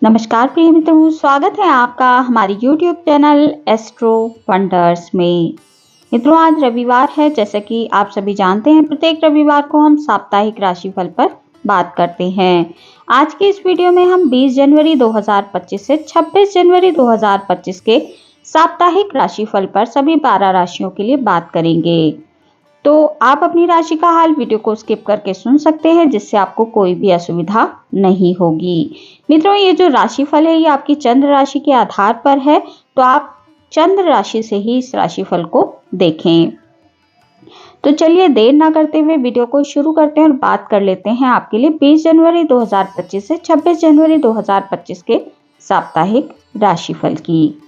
नमस्कार प्रिय मित्रों, स्वागत है आपका हमारे YouTube चैनल एस्ट्रो वंडर्स में। मित्रों, आज रविवार है। जैसे कि आप सभी जानते हैं, प्रत्येक रविवार को हम साप्ताहिक राशिफल पर बात करते हैं। आज की इस वीडियो में हम 20 जनवरी 2025 से 26 जनवरी 2025 के साप्ताहिक राशिफल पर सभी 12 राशियों के लिए बात करेंगे। तो आप अपनी राशि का हाल वीडियो को स्किप करके सुन सकते हैं, जिससे आपको कोई भी असुविधा नहीं होगी। मित्रों, ये जो राशिफल है ये आपकी चंद्र राशि के आधार पर है, तो आप चंद्र राशि से ही इस राशिफल को देखें। तो चलिए देर ना करते हुए वीडियो को शुरू करते हैं और बात कर लेते हैं आपके लिए 20 जनवरी 2025 से 26 जनवरी 2025 के साप्ताहिक राशिफल की।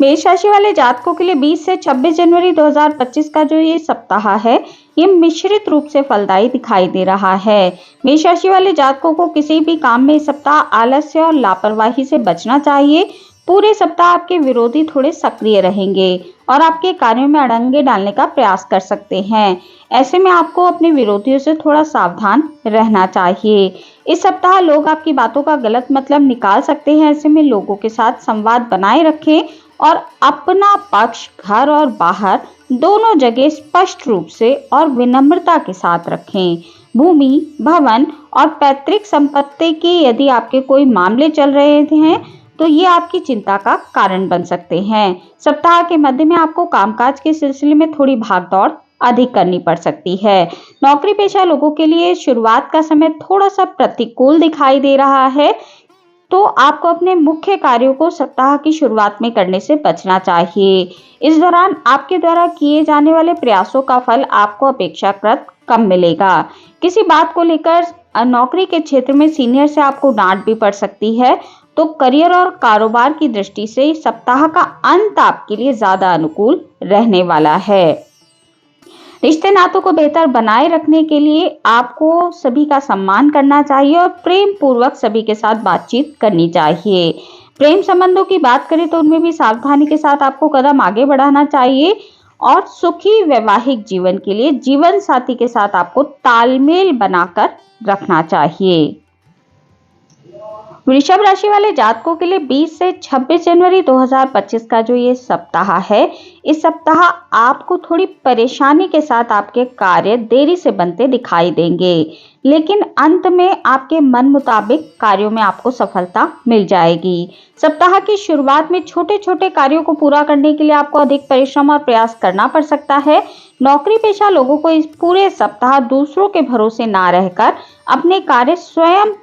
मेष राशि वाले जातकों के लिए 20 से 26 जनवरी 2025 का जो ये सप्ताह है, ये मिश्रित रूप से फलदायी दिखाई दे रहा है। मेष राशि वाले जातकों को किसी भी काम में इस सप्ताह आलस्य और लापरवाही से बचना चाहिए। पूरे सप्ताह आपके विरोधी थोड़े सक्रिय रहेंगे और आपके कार्यों में अड़ंगे डालने का प्रयास कर सकते हैं। ऐसे में आपको अपने विरोधियों से थोड़ा सावधान रहना चाहिए। इस सप्ताह लोग आपकी बातों का गलत मतलब निकाल सकते हैं। ऐसे में लोगों के साथ संवाद बनाए रखें और अपना पक्ष घर और बाहर दोनों जगह स्पष्ट रूप से और विनम्रता के साथ रखें। भूमि, भवन और पैतृक संपत्ति के यदि आपके कोई मामले चल रहे हैं तो ये आपकी चिंता का कारण बन सकते हैं। सप्ताह के मध्य में आपको कामकाज के सिलसिले में थोड़ी भागदौड़ अधिक करनी पड़ सकती है। नौकरी पेशा लोगों के लिए शुरुआत का समय थोड़ा सा प्रतिकूल दिखाई दे रहा है, तो आपको अपने मुख्य कार्यों को सप्ताह की शुरुआत में करने से बचना चाहिए। इस दौरान आपके द्वारा किए जाने वाले प्रयासों का फल आपको अपेक्षाकृत कम मिलेगा। किसी बात को लेकर नौकरी के क्षेत्र में सीनियर से आपको डांट भी पड़ सकती है, तो करियर और कारोबार की दृष्टि से सप्ताह का अंत आपके लिए ज्यादा अनुकूल रहने वाला है। रिश्ते नातों को बेहतर बनाए रखने के लिए आपको सभी का सम्मान करना चाहिए और प्रेम पूर्वक सभी के साथ बातचीत करनी चाहिए। प्रेम संबंधों की बात करें तो उनमें भी सावधानी के साथ आपको कदम आगे बढ़ाना चाहिए और सुखी वैवाहिक जीवन के लिए जीवन साथी के साथ आपको तालमेल बनाकर रखना चाहिए। वृषभ राशि वाले जातकों के लिए 20 से 26 जनवरी 2025 का जो ये सप्ताह है, इस सप्ताह आपको थोड़ी परेशानी के साथ आपके कार्य देरी से बनते दिखाई देंगे, लेकिन अंत में आपके मन मुताबिक कार्यों में आपको सफलता मिल जाएगी। सप्ताह की शुरुआत में छोटे छोटे कार्यों को पूरा करने के लिए आपको अधिक परिश्रम और प्रयास करना पड़ सकता है। नौकरी पेशा लोगों को इस पूरे सप्ताह दूसरों के भरोसे ना रहकर अपने कार्य स्वयं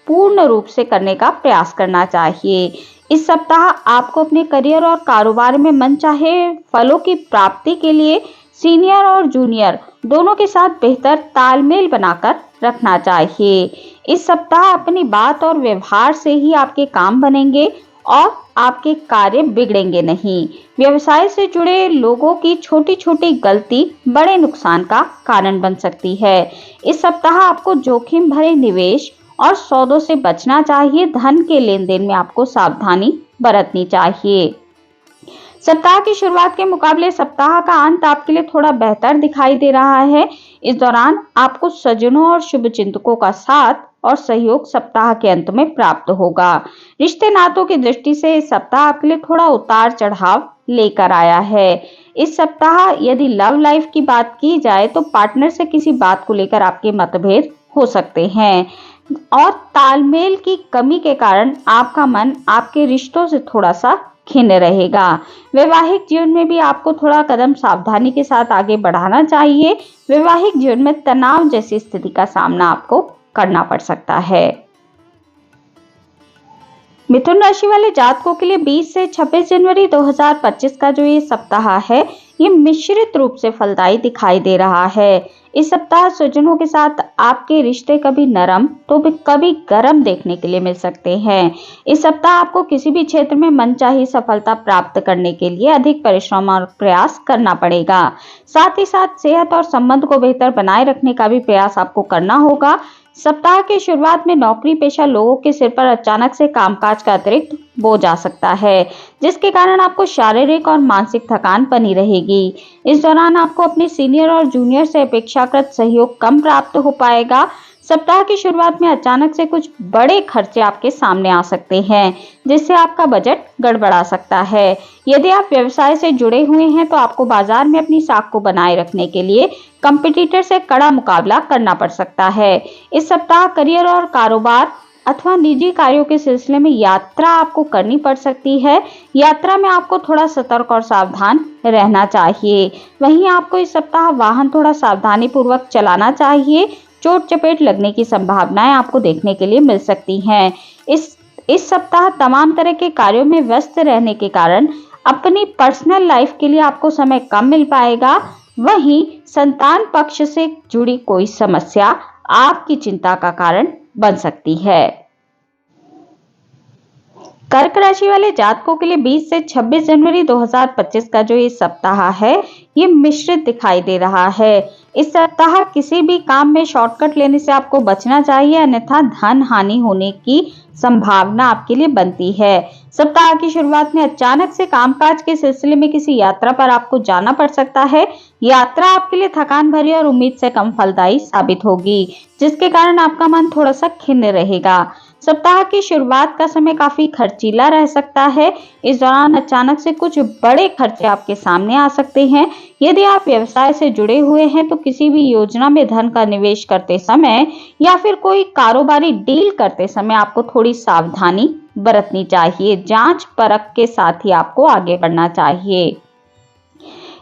पूर्ण रूप से करने का प्रयास करना चाहिए। इस सप्ताह आपको अपने करियर और कारोबार में मनचाहे फलों की प्राप्ति के लिए सीनियर और जूनियर दोनों के साथ बेहतर तालमेल बनाकर रखना चाहिए। इस सप्ताह अपनी बात और व्यवहार से ही आपके काम बनेंगे और आपके कार्य बिगड़ेंगे नहीं। व्यवसाय से जुड़े लोगों की छोटी छोटी गलती बड़े नुकसान का कारण बन सकती है। इस सप्ताह आपको जोखिम भरे निवेश और सौदों से बचना चाहिए। धन के लेन देन में आपको सावधानी बरतनी चाहिए। सप्ताह की शुरुआत के मुकाबले सप्ताह का अंत आपके लिए थोड़ा बेहतर दिखाई दे रहा है। इस दौरान आपको स्वजनों और शुभचिंतकों का साथ और सहयोग सप्ताह के अंत में प्राप्त होगा। रिश्ते नातों की दृष्टि से इस सप्ताह आपके लिए थोड़ा उतार चढ़ाव लेकर आया है। इस सप्ताह यदि लव लाइफ की बात की जाए तो पार्टनर से किसी बात को लेकर आपके मतभेद हो सकते हैं और तालमेल की कमी के कारण आपका मन आपके रिश्तों से थोड़ा सा खिन्न रहेगा। वैवाहिक जीवन में भी आपको थोड़ा कदम सावधानी के साथ आगे बढ़ाना चाहिए। वैवाहिक जीवन में तनाव जैसी स्थिति का सामना आपको करना पड़ सकता है। मिथुन राशि वाले जातकों के लिए 20 से 26 जनवरी 2025 का जो ये सप्ताह है, ये मिश्रित रूप से फलदायी दिखाई दे रहा है। इस सप्ताह स्वजनों के साथ आपके रिश्ते कभी नरम तो कभी गर्म देखने के लिए मिल सकते हैं। इस सप्ताह आपको किसी भी क्षेत्र में मनचाही सफलता प्राप्त करने के लिए अधिक परिश्रम और प्रयास करना पड़ेगा। साथ ही साथ सेहत और संबंध को बेहतर बनाए रखने का भी प्रयास आपको करना होगा। सप्ताह की शुरुआत में नौकरी पेशा लोगों के सिर पर अचानक से कामकाज का अतिरिक्त बोझ आ सकता है, जिसके कारण आपको शारीरिक और मानसिक थकान बनी रहेगी। इस दौरान आपको अपने सीनियर और जूनियर से अपेक्षाकृत सहयोग कम प्राप्त हो पाएगा। सप्ताह की शुरुआत में अचानक से कुछ बड़े खर्चे आपके सामने आ सकते हैं, जिससे आपका बजट गड़बड़ा सकता है। यदि आप व्यवसाय से जुड़े हुए हैं तो आपको बाजार में अपनी साख को बनाए रखने के लिए कंपटीटर से कड़ा मुकाबला करना पड़ सकता है। इस सप्ताह करियर और कारोबार अथवा निजी कार्यों के सिलसिले में यात्रा आपको करनी पड़ सकती है। यात्रा में आपको थोड़ा सतर्क और सावधान रहना चाहिए। वहीं आपको इस सप्ताह वाहन थोड़ा सावधानी पूर्वक चलाना चाहिए। चोट चपेट लगने की संभावनाएं आपको देखने के लिए मिल सकती हैं। इस सप्ताह तमाम तरह के कार्यों में व्यस्त रहने के कारण अपनी पर्सनल लाइफ के लिए आपको समय कम मिल पाएगा। वहीं संतान पक्ष से जुड़ी कोई समस्या आपकी चिंता का कारण बन सकती है। कर्क राशि वाले जातकों के लिए 20 से 26 जनवरी 2025 का जो ये सप्ताह है, ये मिश्रित दिखाई दे रहा है। इस सप्ताह किसी भी काम में शॉर्टकट लेने से आपको बचना चाहिए, अन्यथा धन हानि होने की संभावना आपके लिए बनती है। सप्ताह की शुरुआत में अचानक से कामकाज के सिलसिले में किसी यात्रा पर आपको जाना पड़ सकता है। यात्रा आपके लिए थकान भरी और उम्मीद से कम फलदायी साबित होगी, जिसके कारण आपका मन थोड़ा सा खिन्न रहेगा। सप्ताह की शुरुआत का समय काफी खर्चीला रह सकता है। इस दौरान अचानक से कुछ बड़े खर्चे आपके सामने आ सकते हैं। यदि आप व्यवसाय से जुड़े हुए हैं तो किसी भी योजना में धन का निवेश करते समय या फिर कोई कारोबारी डील करते समय आपको थोड़ी सावधानी बरतनी चाहिए। जांच परख के साथ ही आपको आगे बढ़ना चाहिए।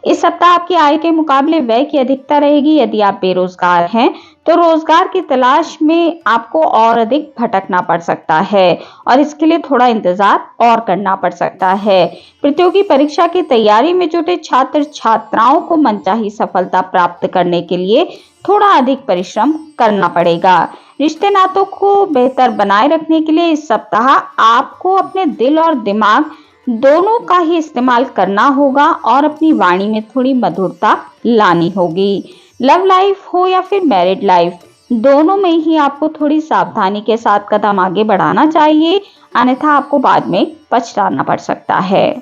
इस सप्ताह आपकी आय के मुकाबले व्यय की अधिकता रहेगी। यदि आप बेरोजगार हैं तो रोजगार की तलाश में आपको और अधिक भटकना पड़ सकता है और इसके लिए थोड़ा इंतजार और करना पड़ सकता है। प्रतियोगी परीक्षा की तैयारी में जुटे छात्र छात्राओं को मनचाही सफलता प्राप्त करने के लिए थोड़ा अधिक परिश्रम करना पड़ेगा। रिश्ते नातों को बेहतर बनाए रखने के लिए इस सप्ताह आपको अपने दिल और दिमाग दोनों का ही इस्तेमाल करना होगा और अपनी वाणी में थोड़ी मधुरता लानी होगी। लव लाइफ हो या फिर मैरिड लाइफ, दोनों में ही आपको थोड़ी सावधानी के साथ कदम आगे बढ़ाना चाहिए, अन्यथा आपको बाद में पछताना पड़ सकता है।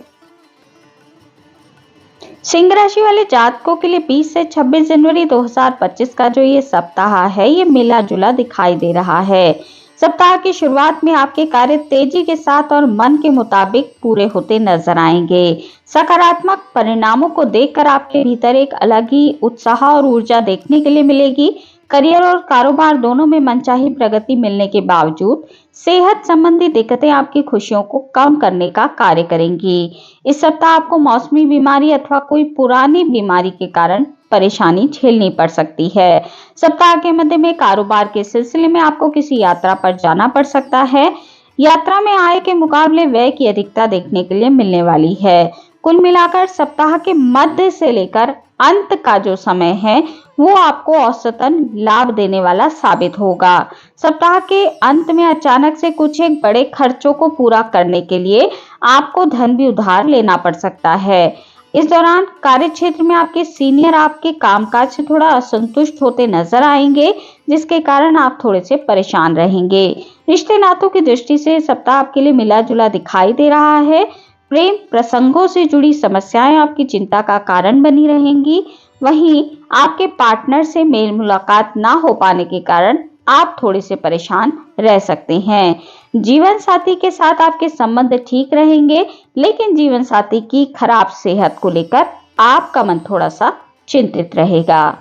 सिंह राशि वाले जातकों के लिए 20 से 26 जनवरी 2025 का जो ये सप्ताह है, ये मिला जुला दिखाई दे रहा है। सप्ताह की शुरुआत में आपके कार्य तेजी के साथ और मन के मुताबिक पूरे होते नजर आएंगे। सकारात्मक परिणामों को देखकर आपके भीतर एक अलग ही उत्साह और ऊर्जा देखने के लिए मिलेगी। करियर और कारोबार दोनों में मनचाही प्रगति मिलने के बावजूद सेहत संबंधी दिक्कतें आपकी खुशियों को कम करने का कार्य करेंगी। इस सप्ताह आपको मौसमी बीमारी अथवा कोई पुरानी बीमारी के कारण परेशानी झेलनी पड़ सकती है। सप्ताह के मध्य में कारोबार के सिलसिले में आपको किसी यात्रा पर जाना पड़ सकता है। यात्रा में आय के मुकाबले व्यय की अधिकता देखने के लिए मिलने वाली है। कुल मिलाकर सप्ताह के मध्य से लेकर अंत का जो समय है वो आपको औसतन लाभ देने वाला साबित होगा। सप्ताह के अंत में अचानक से कुछ एक बड़े खर्चों को पूरा करने के लिए आपको धन भी उधार लेना पड़ सकता है। इस दौरान कार्य क्षेत्र में आपके सीनियर आपके कामकाज से थोड़ा असंतुष्ट होते नजर आएंगे, जिसके कारण आप थोड़े से परेशान रहेंगे। रिश्ते नातों की दृष्टि से सप्ताह आपके लिए मिला जुला दिखाई दे रहा है। प्रेम प्रसंगों से जुड़ी समस्याएं आपकी चिंता का कारण बनी रहेंगी। वहीं आपके पार्टनर से मेल मुलाकात ना हो पाने के कारण आप थोड़े से परेशान रह सकते हैं। जीवन साथी के साथ आपके संबंध ठीक रहेंगे, लेकिन जीवन साथी की खराब सेहत को लेकर आपका मन थोड़ा सा चिंतित रहेगा।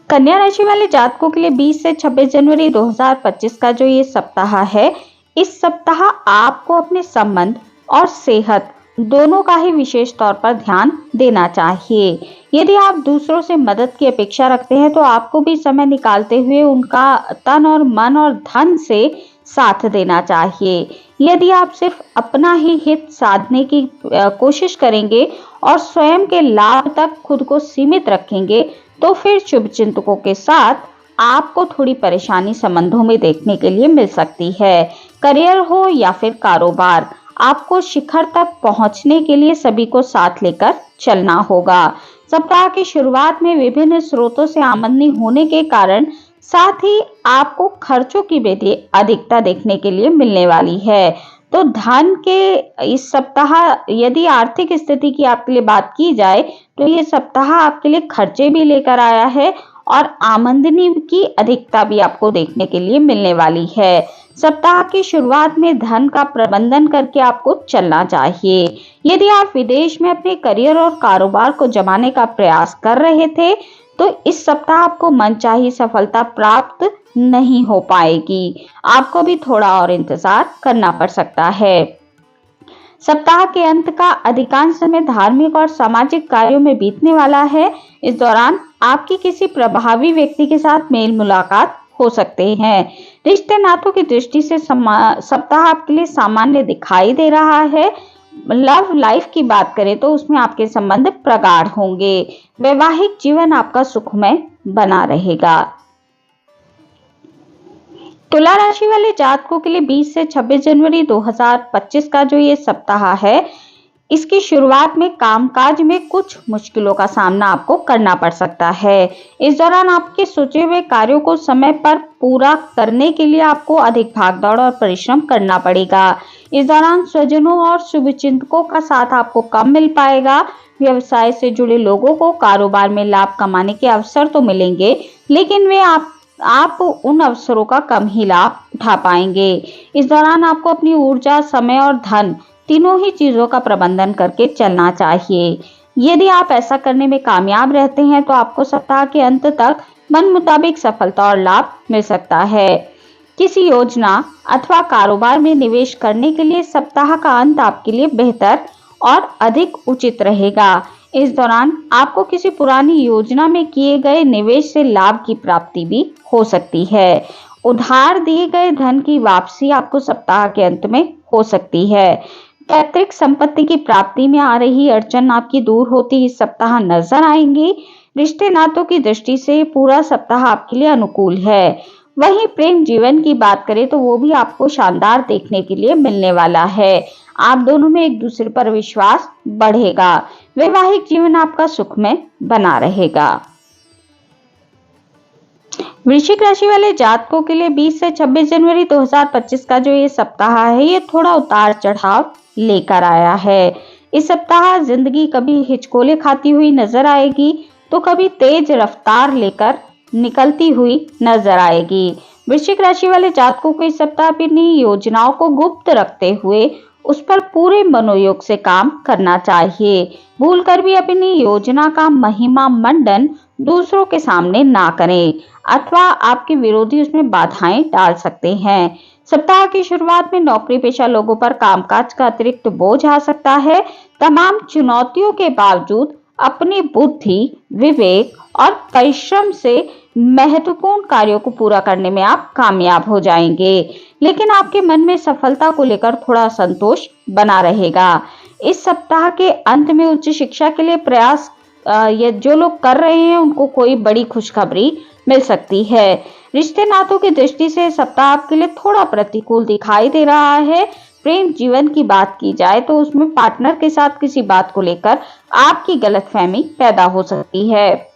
कन्या राशि वाले जातकों के लिए 20 से 26 जनवरी 2025 का जो ये सप्ताह है, इस सप्ताह आपको अपने संबंध और सेहत दोनों का ही विशेष तौर पर ध्यान देना चाहिए। यदि आप दूसरों से मदद की अपेक्षा रखते हैं तो आपको भी समय निकालते हुए उनका तन और मन और धन से साथ देना चाहिए। यदि आप सिर्फ अपना ही हित साधने की कोशिश करेंगे और स्वयं के लाभ तक खुद को सीमित रखेंगे तो फिर शुभचिंतकों के साथ आपको थोड़ी परेशानी संबंधों में देखने के लिए मिल सकती है। करियर हो या फिर कारोबार, आपको शिखर तक पहुंचने के लिए सभी को साथ लेकर चलना होगा। सप्ताह की शुरुआत में विभिन्न स्रोतों से आमदनी होने के कारण साथ ही आपको खर्चों की भी अधिकता देखने के लिए मिलने वाली है। तो धन के इस सप्ताह यदि आर्थिक स्थिति की आपके लिए बात की जाए तो ये सप्ताह आपके लिए खर्चे भी लेकर आया है और आमदनी की अधिकता भी आपको देखने के लिए मिलने वाली है। सप्ताह की शुरुआत में धन का प्रबंधन करके आपको चलना चाहिए। यदि आप विदेश में अपने करियर और कारोबार को जमाने का प्रयास कर रहे थे, तो इस सप्ताह आपको मनचाही सफलता प्राप्त नहीं हो पाएगी। आपको भी थोड़ा और इंतजार करना पड़ सकता है। सप्ताह के अंत का अधिकांश समय धार्मिक और सामाजिक कार्यों में बीतने वाला है। इस दौरान आपकी किसी प्रभावी व्यक्ति के साथ मेल मुलाकात हो सकते हैं। रिश्ते नातों की दृष्टि से सप्ताह आपके लिए सामान्य दिखाई दे रहा है। लव लाइफ की बात करें तो उसमें आपके संबंध प्रगाढ़ होंगे। वैवाहिक जीवन आपका सुखमय बना रहेगा। तुला राशि वाले जातकों के लिए 20 से 26 जनवरी 2025 का जो ये सप्ताह है, इसकी शुरुआत में कामकाज में कुछ मुश्किलों का सामना आपको करना पड़ सकता है। इस दौरान आपके सोचे हुए कार्यों को समय पर पूरा करने के लिए आपको अधिक भागदौड़ और परिश्रम करना पड़ेगा। इस दौरान स्वजनों और शुभचिंतकों का साथ आपको कम मिल पाएगा। व्यवसाय से जुड़े लोगों को कारोबार में लाभ कमाने के अवसर तो मिलेंगे, लेकिन वे आप उन अवसरों का कम ही लाभ उठा पाएंगे। इस दौरान आपको अपनी ऊर्जा, समय और धन तीनों ही चीजों का प्रबंधन करके चलना चाहिए। यदि आप ऐसा करने में कामयाब रहते हैं तो आपको सप्ताह के अंत तक मन मुताबिक सफलता और लाभ मिल सकता है। किसी योजना अथवा कारोबार में निवेश करने के लिए सप्ताह का अंत आपके लिए बेहतर और अधिक उचित रहेगा। इस दौरान आपको किसी पुरानी योजना में किए गए निवेश से लाभ की प्राप्ति भी हो सकती है। उधार दिए गए धन की वापसी आपको सप्ताह के अंत में हो सकती है। पैतृक संपत्ति की प्राप्ति में आ रही अड़चन आपकी दूर होती इस सप्ताह नजर आएंगी। रिश्ते नातों की दृष्टि से पूरा सप्ताह आपके लिए अनुकूल है। वहीं प्रेम जीवन की बात करें तो वो भी आपको शानदार देखने के लिए मिलने वाला है। आप दोनों में एक दूसरे पर विश्वास बढ़ेगा। वैवाहिक जीवन आपका सुखमय बना रहेगा। वृश्चिक राशि वाले जातकों के लिए 20 से 26 जनवरी 2025 का जो ये सप्ताह है, ये थोड़ा उतार चढ़ाव लेकर आया है। इस सप्ताह जिंदगी कभी हिचकोले खाती हुई नजर आएगी तो कभी तेज रफ्तार लेकर निकलती हुई नजर आएगी। वृश्चिक राशि वाले जातकों को इस सप्ताह अपनी योजनाओं को गुप्त रखते हुए उस पर पूरे मनोयोग से काम करना चाहिए। भूलकर भी अपनी योजना का महिमा मंडन दूसरों के सामने ना करें, अथवा आपके विरोधी उसमें बाधाएं डाल सकते हैं। सप्ताह की शुरुआत में नौकरी पेशा लोगों पर कामकाज का अतिरिक्त बोझ आ सकता है। तमाम चुनौतियों के बावजूद अपनी बुद्धि, विवेक और परिश्रम से महत्वपूर्ण कार्यों को पूरा करने में आप कामयाब हो जाएंगे, लेकिन आपके मन में सफलता को लेकर थोड़ा असंतोष बना रहेगा। इस सप्ताह के अंत में उच्च शिक्षा के लिए प्रयास ये जो लोग कर रहे हैं उनको कोई बड़ी खुशखबरी मिल सकती है। रिश्ते नातों की दृष्टि से सप्ताह आपके लिए थोड़ा प्रतिकूल दिखाई दे रहा है। प्रेम जीवन की बात की जाए तो उसमें पार्टनर के साथ किसी बात को लेकर आपकी गलतफहमी पैदा हो सकती है।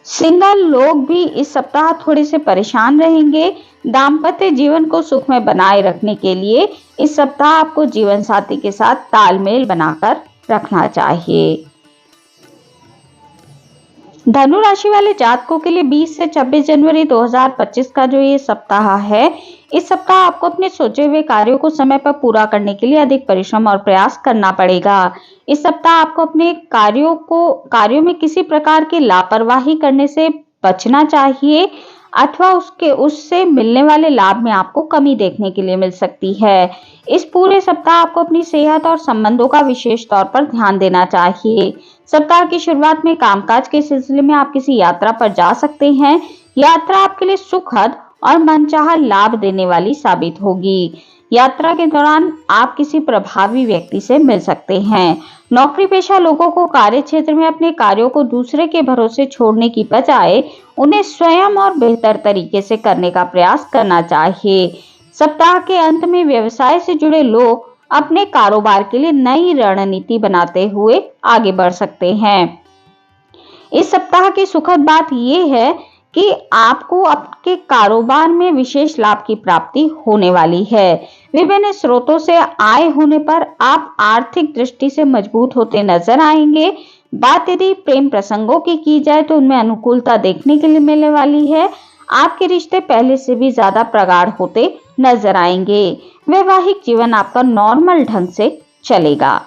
सिंगल लोग भी इस सप्ताह थोड़े से परेशान रहेंगे। दाम्पत्य जीवन को सुखमय बनाए रखने के लिए इस सप्ताह आपको जीवन साथी के साथ तालमेल बनाकर रखना चाहिए। धनु राशि वाले जातकों के लिए 20 से 26 जनवरी 2025 का जो ये सप्ताह है, इस सप्ताह आपको अपने सोचे हुए कार्यों को समय पर पूरा करने के लिए अधिक परिश्रम और प्रयास करना पड़ेगा। इस सप्ताह आपको अपने कार्यों में किसी प्रकार की लापरवाही करने से बचना चाहिए, अथवा उससे मिलने वाले लाभ में आपको कमी देखने के लिए मिल सकती है। इस पूरे सप्ताह आपको अपनी सेहत और संबंधों का विशेष तौर पर ध्यान देना चाहिए। सप्ताह की शुरुआत में कामकाज के सिलसिले में आप किसी यात्रा पर जा सकते हैं। यात्रा आपके लिए सुखद और मनचाहा लाभ देने वाली साबित होगी। यात्रा के दौरान आप किसी प्रभावी व्यक्ति से मिल सकते हैं। नौकरी पेशा लोगों को कार्य क्षेत्र में अपने कार्यों को दूसरे के भरोसे छोड़ने की बजाय उन्हें स्वयं और बेहतर तरीके से करने का प्रयास करना चाहिए। सप्ताह के अंत में व्यवसाय से जुड़े लोग अपने कारोबार के लिए नई रणनीति बनाते हुए आगे बढ़ सकते हैं। इस सप्ताह की सुखद बात यह है कि आपको आपके कारोबार में विशेष लाभ की प्राप्ति होने वाली है। विभिन्न स्रोतों से आय होने पर आप आर्थिक दृष्टि से मजबूत होते नजर आएंगे। बात यदि प्रेम प्रसंगों की जाए तो उनमें अनुकूलता देखने के लिए मिलने वाली है। आपके रिश्ते पहले से भी ज्यादा प्रगाढ़ होते नजर आएंगे। वैवाहिक जीवन आपका नॉर्मल ढंग से चलेगा।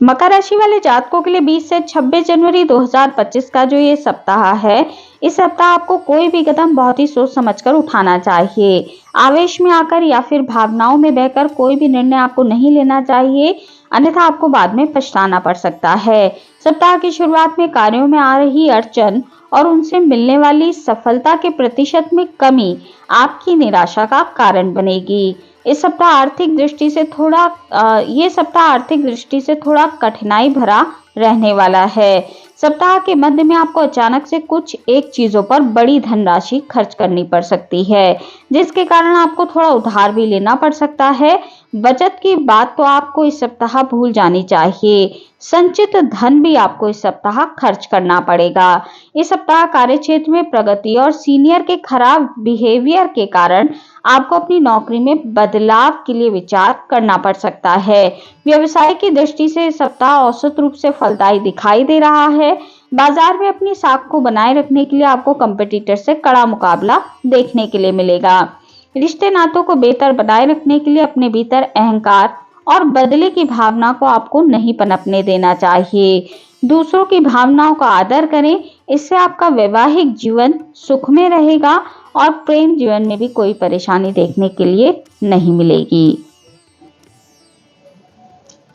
मकर राशि वाले जातकों के लिए 20 से 26 जनवरी 2025 का जो ये सप्ताह है, इस सप्ताह आपको कोई भी कदम बहुत ही सोच समझकर उठाना चाहिए। आवेश में आकर या फिर भावनाओं में बहकर कोई भी निर्णय आपको नहीं लेना चाहिए, अन्यथा आपको बाद में पछताना पड़ सकता है। सप्ताह की शुरुआत में कार्यों में आ रही अड़चन और उनसे मिलने वाली सफलता के प्रतिशत में कमी आपकी निराशा का कारण बनेगी। ये सप्ताह आर्थिक दृष्टि से थोड़ा कठिनाई भरा रहने वाला है। सप्ताह के मध्य में आपको अचानक से कुछ एक चीजों पर बड़ी धनराशि खर्च करनी पड़ सकती है, जिसके कारण आपको थोड़ा उधार भी लेना पड़ सकता है। बचत की बात तो आपको इस सप्ताह भूल जानी चाहिए। संचित धन भी आपको इस सप्ताह खर्च करना पड़ेगा। इस सप्ताह कार्यक्षेत्र में प्रगति और सीनियर के खराब बिहेवियर के कारण आपको अपनी नौकरी में बदलाव के लिए विचार करना पड़ सकता है। व्यवसाय की दृष्टि से सप्ताह औसत रूप से फलदायी दिखाई दे रहा है। बाजार में अपनी साख को बनाए रखने के लिए आपको कंपटीटर से कड़ा मुकाबला देखने के लिए मिलेगा। रिश्ते नातों को बेहतर बनाए रखने के लिए अपने भीतर अहंकार और बदले की भावना को आपको नहीं पनपने देना चाहिए। दूसरों की भावनाओं का आदर करें, इससे आपका वैवाहिक जीवन सुख में रहेगा और प्रेम जीवन में भी कोई परेशानी देखने के लिए नहीं मिलेगी।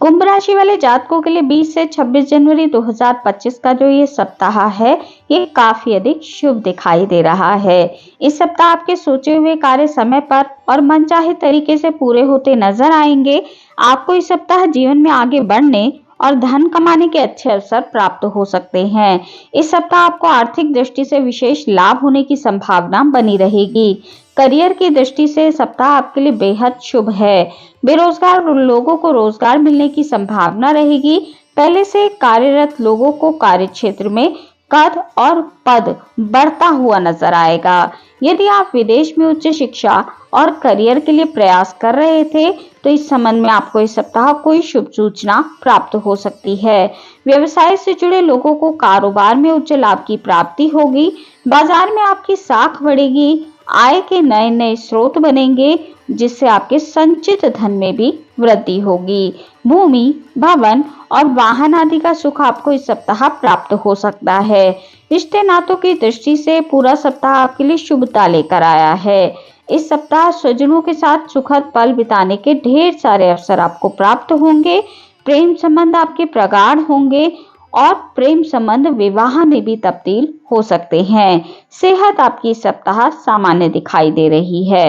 कुंभ राशि वाले जातकों के लिए 20 से 26 जनवरी 2025 का जो ये सप्ताह है, ये काफी अधिक शुभ दिखाई दे रहा है। इस सप्ताह आपके सोचे हुए कार्य समय पर और मनचाहे तरीके से पूरे होते नजर आएंगे। आपको इस सप्ताह जीवन में आगे बढ़ने और धन कमाने के अच्छे अवसर प्राप्त हो सकते हैं। इस सप्ताह आपको आर्थिक दृष्टि से विशेष लाभ होने की संभावना बनी रहेगी। करियर की दृष्टि से सप्ताह आपके लिए बेहद शुभ है। बेरोजगार लोगों को रोजगार मिलने की संभावना रहेगी। पहले से कार्यरत लोगों को कार्य क्षेत्र में कद और पद बढ़ता हुआ नजर आएगा। यदि आप विदेश में उच्च शिक्षा और करियर के लिए प्रयास कर रहे थे तो इस संबंध में आपको इस सप्ताह कोई शुभ सूचना प्राप्त हो सकती है। व्यवसाय से जुड़े लोगों को कारोबार में उच्च लाभ की प्राप्ति होगी। बाजार में आपकी साख बढ़ेगी। आय के नए नए स्रोत बनेंगे, जिससे आपके संचित धन में भी वृद्धि होगी। भूमि, भवन और वाहन आदि का सुख आपको इस सप्ताह प्राप्त हो सकता है। रिश्ते नातों की दृष्टि से पूरा सप्ताह आपके लिए शुभता लेकर आया है। इस सप्ताह स्वजनों के साथ सुखद पल बिताने के ढेर सारे अवसर आपको प्राप्त होंगे। प्रेम संबंध आपके प्रगाढ़ होंगे और प्रेम संबंध विवाह में भी तब्दील हो सकते हैं। सेहत आपकी इस सप्ताह सामान्य दिखाई दे रही है।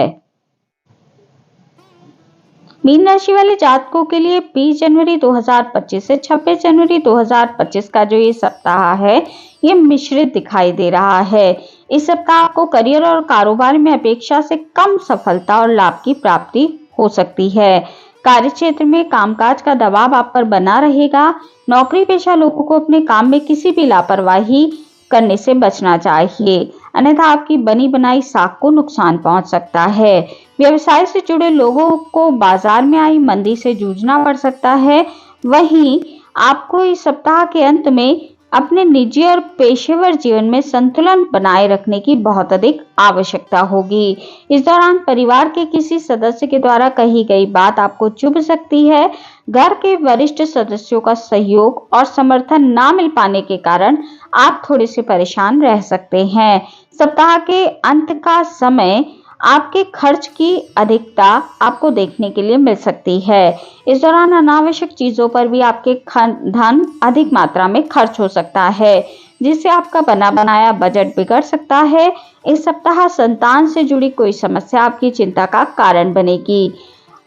मीन राशि वाले जातकों के लिए 20 जनवरी 2025 से 26 जनवरी 2025 का जो ये सप्ताह है, ये मिश्रित दिखाई दे रहा है। इस सप्ताह आपको करियर और कारोबार में अपेक्षा से कम सफलता और लाभ की प्राप्ति हो सकती है। कार्यक्षेत्र में कामकाज का दबाव आप पर बना रहेगा। नौकरी पेशा लोगों को अपने काम में किसी भी लापरवाही करने से बचना चाहिए, अन्यथा आपकी बनी बनाई साख को नुकसान पहुंच सकता है। व्यवसाय से जुड़े लोगों को बाजार में आई मंदी से जूझना पड़ सकता है। वहीं आपको इस सप्ताह के अंत में अपने निजी और पेशेवर जीवन में संतुलन बनाए रखने की बहुत अधिक आवश्यकता होगी। इस दौरान परिवार के किसी सदस्य के द्वारा कही गई बात आपको चुभ सकती है। घर के वरिष्ठ सदस्यों का सहयोग और समर्थन ना मिल पाने के कारण आप थोड़े से परेशान रह सकते हैं। सप्ताह के अंत का समय आपके खर्च की अधिकता आपको देखने के लिए मिल सकती है। इस दौरान अनावश्यक चीजों पर भी आपके धन अधिक मात्रा में खर्च हो सकता है, जिससे आपका बना बनाया बजट बिगड़ सकता है। इस सप्ताह संतान से जुड़ी कोई समस्या आपकी चिंता का कारण बनेगी।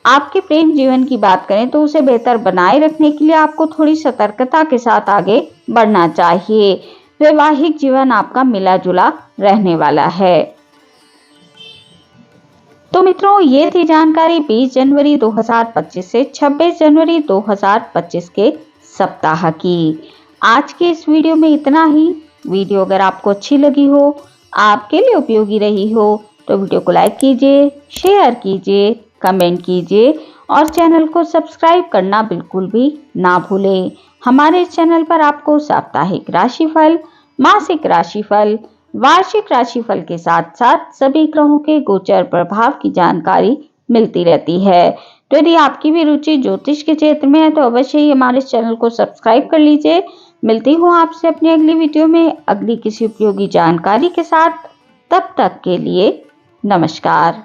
आपके प्रेम जीवन की बात करें तो उसे बेहतर बनाए रखने के लिए आपको थोड़ी सतर्कता के साथ आगे बढ़ना चाहिए। वैवाहिक जीवन आपका मिला जुला रहने वाला है। तो मित्रों, ये थी जानकारी 20 जनवरी 2025 से 26 जनवरी 2025 के सप्ताह की। आज के इस वीडियो में इतना ही। वीडियो अगर आपको अच्छी लगी हो, आपके लिए उपयोगी रही हो, तो वीडियो को लाइक कीजिए, शेयर कीजिए, कमेंट कीजिए और चैनल को सब्सक्राइब करना बिल्कुल भी ना भूलें। हमारे इस चैनल पर आपको साप्ताहिक राशिफल, मासिक राशिफल, वार्षिक राशिफल के साथ साथ सभी ग्रहों के गोचर प्रभाव की जानकारी मिलती रहती है। तो यदि आपकी भी रुचि ज्योतिष के क्षेत्र में है तो अवश्य ही हमारे इस चैनल को सब्सक्राइब कर लीजिए। मिलती हूँ आपसे अपनी अगली वीडियो में अगली किसी उपयोगी जानकारी के साथ। तब तक के लिए नमस्कार।